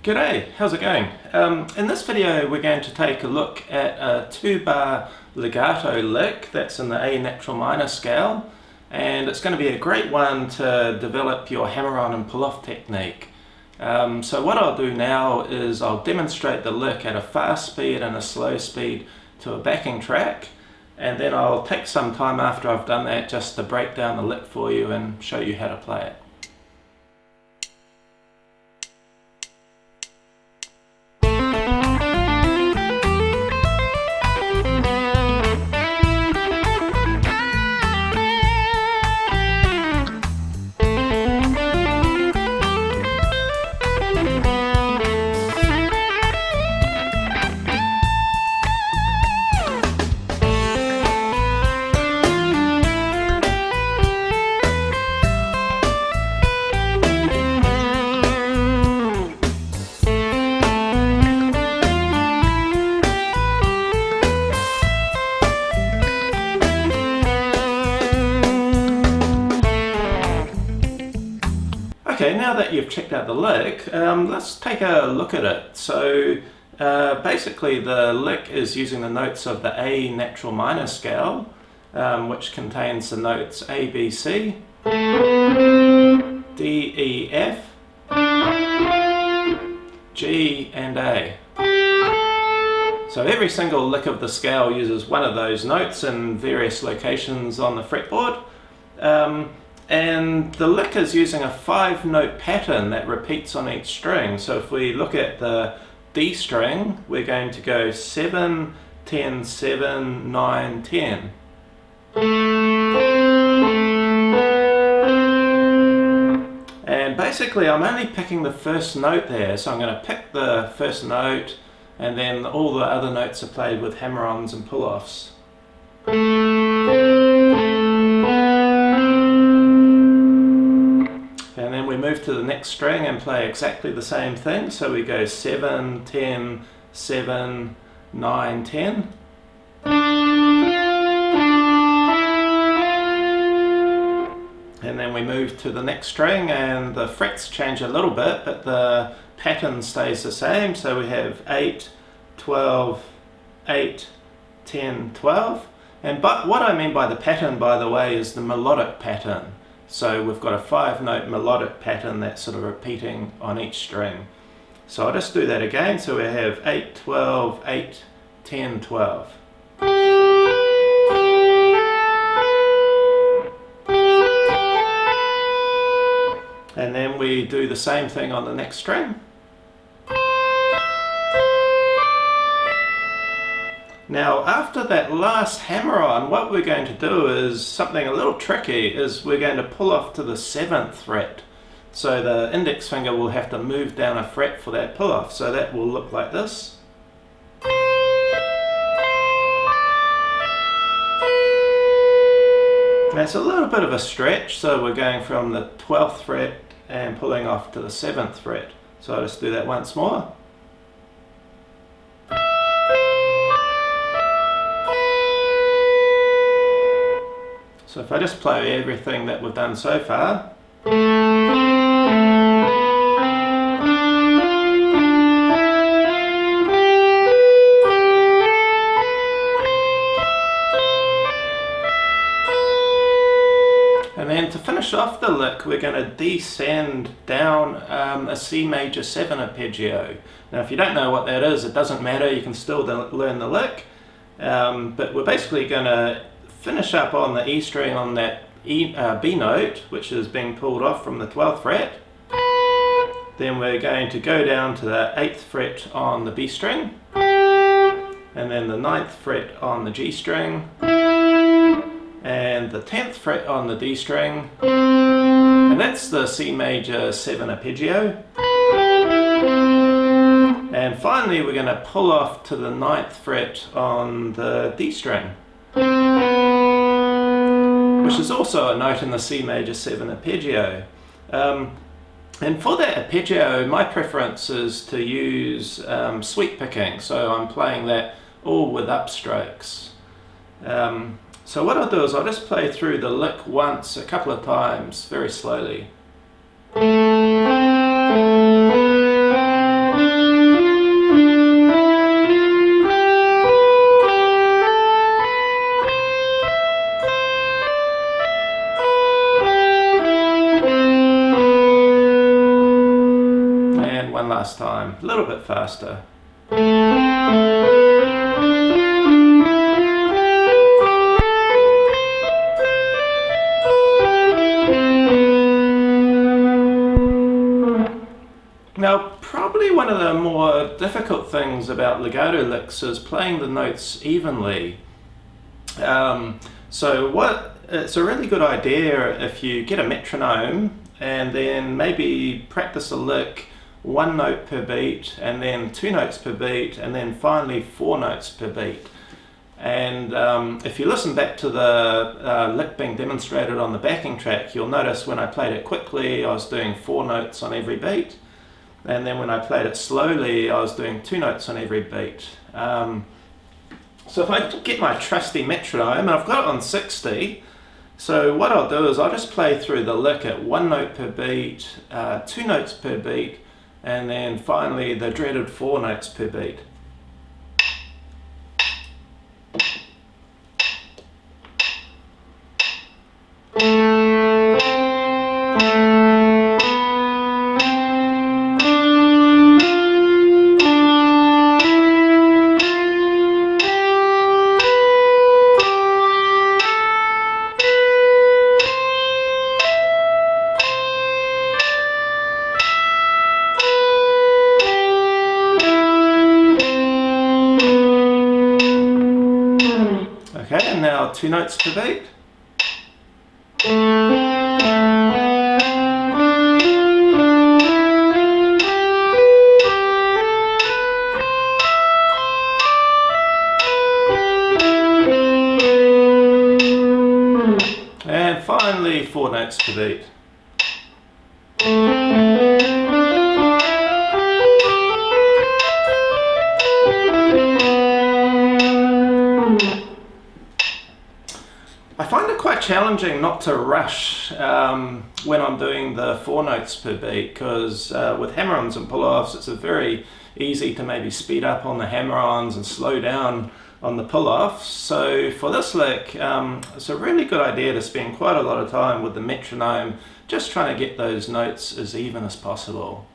G'day, how's it going? In this video we're going to take a look at a 2-bar legato lick that's in the A natural minor scale, and it's going to be a great one to develop your hammer-on and pull-off technique. So what I'll do now is I'll demonstrate the lick at a fast speed and a slow speed to a backing track, and then I'll take some time after I've done that just to break down the lick for you and show you how to play it. Okay, now that you've checked out the lick, let's take a look at it. So basically the lick is using the notes of the A natural minor scale, which contains the notes A, B, C, D, E, F, G and A. So every single lick of the scale uses one of those notes in various locations on the fretboard. And the lick is using a 5-note pattern that repeats on each string. So if we look at the D string, we're going to go 7, 10, 7, 9, 10. And basically I'm only picking the first note there, so I'm going to pick the first note and then all the other notes are played with hammer-ons and pull-offs. And then we move to the next string and play exactly the same thing. So we go 7, 10, 7, 9, 10. And then we move to the next string and the frets change a little bit, but the pattern stays the same. So we have 8, 12, 8, 10, 12. But what I mean by the pattern, by the way, is the melodic pattern. So we've got a 5-note melodic pattern that's sort of repeating on each string. So I'll just do that again. So we have 8, 12, 8, 10, 12. And then we do the same thing on the next string. Now after that last hammer-on, what we're going to do is something a little tricky, is we're going to pull off to the 7th fret. So the index finger will have to move down a fret for that pull-off. So that will look like this. That's a little bit of a stretch, so we're going from the 12th fret and pulling off to the 7th fret. So I'll just do that once more. So if I just play everything that we've done so far. And then to finish off the lick, we're going to descend down a C major 7 arpeggio. Now if you don't know what that is, it doesn't matter, you can still learn the lick. But we're basically going to finish up on the E string on that B note, which is being pulled off from the 12th fret. Then we're going to go down to the 8th fret on the B string, and then the 9th fret on the G string, and the 10th fret on the D string, and that's the C major 7 arpeggio. And finally we're going to pull off to the 9th fret on the D string, which is also a note in the C major 7 arpeggio. And for that arpeggio, my preference is to use sweep picking, so I'm playing that all with upstrokes. So what I'll do is I'll just play through the lick once, a couple of times, very slowly. last time, a little bit faster. Now, probably one of the more difficult things about legato licks is playing the notes evenly. It's a really good idea if you get a metronome and then maybe practice a lick 1 note per beat, and then 2 notes per beat, and then finally 4 notes per beat. And if you listen back to the lick being demonstrated on the backing track, you'll notice when I played it quickly I was doing 4 notes on every beat, and then when I played it slowly I was doing 2 notes on every beat. So if I get my trusty metronome, and I've got it on 60, so what I'll do is I'll just play through the lick at 1 note per beat, 2 notes per beat, and then finally the dreaded 4 notes per beat. Okay, and now 2 notes per beat. And finally 4 notes per beat. I find it quite challenging not to rush when I'm doing the 4 notes per beat, because with hammer-ons and pull-offs it's very easy to maybe speed up on the hammer-ons and slow down on the pull-offs. So for this lick, it's a really good idea to spend quite a lot of time with the metronome, just trying to get those notes as even as possible.